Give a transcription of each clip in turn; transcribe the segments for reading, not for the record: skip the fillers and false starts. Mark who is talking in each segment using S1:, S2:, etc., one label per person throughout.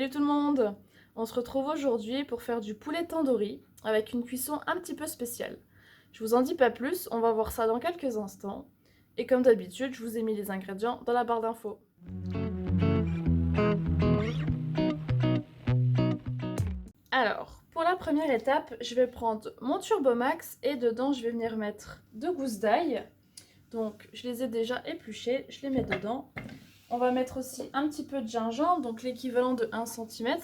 S1: Salut tout le monde! On se retrouve aujourd'hui pour faire du poulet tandoori avec une cuisson un petit peu spéciale. Je vous en dis pas plus, on va voir ça dans quelques instants. Et comme d'habitude, je vous ai mis les ingrédients dans la barre d'infos. Alors, pour la première étape, je vais prendre mon Turbomax et dedans je vais venir mettre 2 gousses d'ail. Donc je les ai déjà épluchées, je les mets dedans. On va mettre aussi un petit peu de gingembre, donc l'équivalent de 1 cm.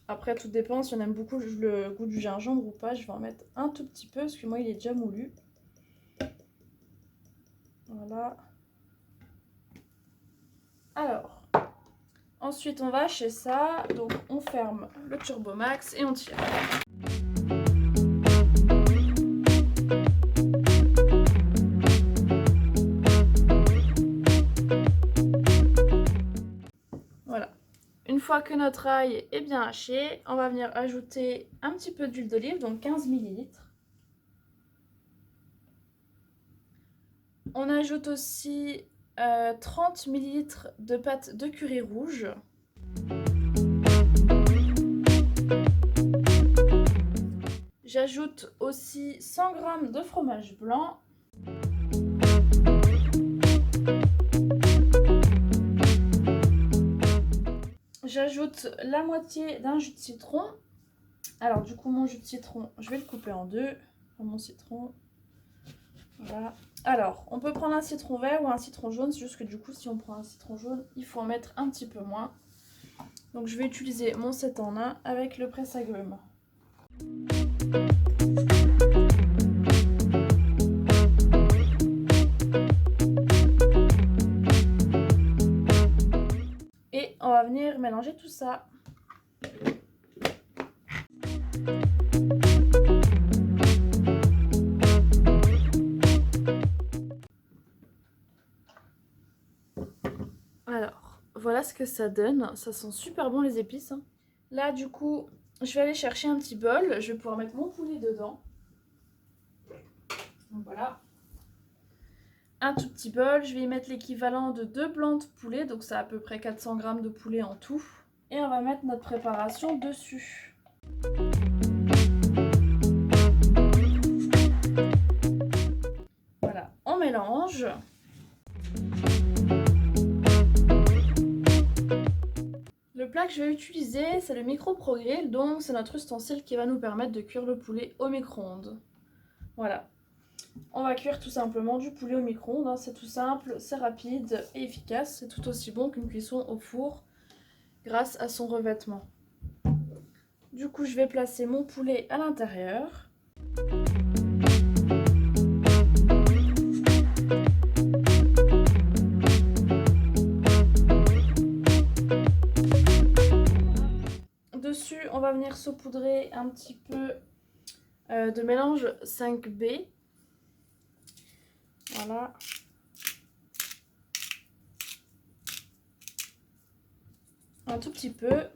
S1: Après, tout dépend si on aime beaucoup le goût du gingembre ou pas. Je vais en mettre un tout petit peu parce que moi, il est déjà moulu. Voilà. Alors, ensuite, on va hacher ça. Donc, on ferme le Turbomax et on tire. Voilà. Une fois que notre ail est bien haché, on va venir ajouter un petit peu d'huile d'olive, donc 15 ml. On ajoute aussi 30 ml de pâte de curry rouge. J'ajoute aussi 100 g de fromage blanc. J'ajoute la moitié d'un jus de citron. Alors du coup mon jus de citron, je vais le couper en deux. Mon citron. Voilà. Alors, on peut prendre un citron vert ou un citron jaune. C'est juste que du coup, si on prend un citron jaune, il faut en mettre un petit peu moins. Donc je vais utiliser mon 7 en 1 avec le presse-agrumes. Et on va venir mélanger tout ça. Alors, voilà ce que ça donne. Ça sent super bon les épices. Là, du coup, je vais aller chercher un petit bol. Je vais pouvoir mettre mon poulet dedans. Donc voilà. Un tout petit bol. Je vais y mettre l'équivalent de 2 blancs de poulet. Donc c'est à peu près 400 g de poulet en tout. Et on va mettre notre préparation dessus. Voilà, on mélange. Le plat que je vais utiliser, c'est le micro-progrès, donc c'est notre ustensile qui va nous permettre de cuire le poulet au micro-ondes. Voilà. On va cuire tout simplement du poulet au micro-ondes, hein. C'est tout simple, c'est rapide et efficace. C'est tout aussi bon qu'une cuisson au four grâce à son revêtement. Du coup, je vais placer mon poulet à l'intérieur. Dessus, on va venir saupoudrer un petit peu de mélange 5B. Voilà. Un tout petit peu.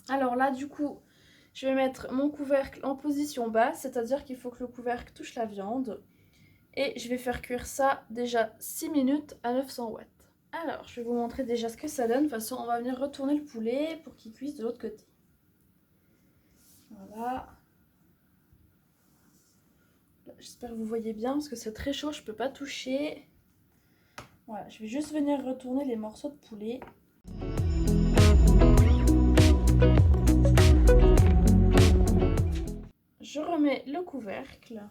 S1: Alors là, du coup, je vais mettre mon couvercle en position basse, c'est-à-dire qu'il faut que le couvercle touche la viande. Et je vais faire cuire ça déjà 6 minutes à 900 watts. Alors, je vais vous montrer déjà ce que ça donne. De toute façon, on va venir retourner le poulet pour qu'il cuise de l'autre côté. Voilà. J'espère que vous voyez bien parce que c'est très chaud, je ne peux pas toucher. Voilà, je vais juste venir retourner les morceaux de poulet. Je remets le couvercle.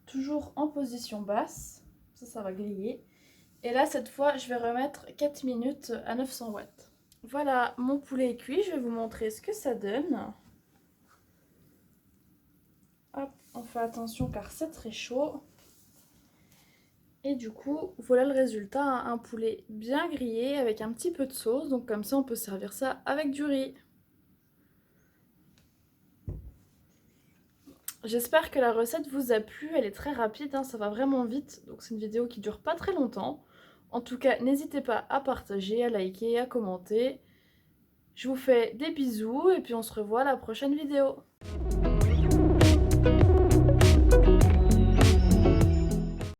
S1: Toujours en position basse. Ça va griller. Et là, cette fois, je vais remettre 4 minutes à 900 watts. Voilà, mon poulet est cuit. Je vais vous montrer ce que ça donne. Hop, on fait attention car c'est très chaud. Et du coup, voilà le résultat, hein, un poulet bien grillé avec un petit peu de sauce. Donc comme ça, on peut servir ça avec du riz. J'espère que la recette vous a plu, elle est très rapide, hein, ça va vraiment vite. Donc c'est une vidéo qui dure pas très longtemps. En tout cas, n'hésitez pas à partager, à liker, à commenter. Je vous fais des bisous et puis on se revoit à la prochaine vidéo.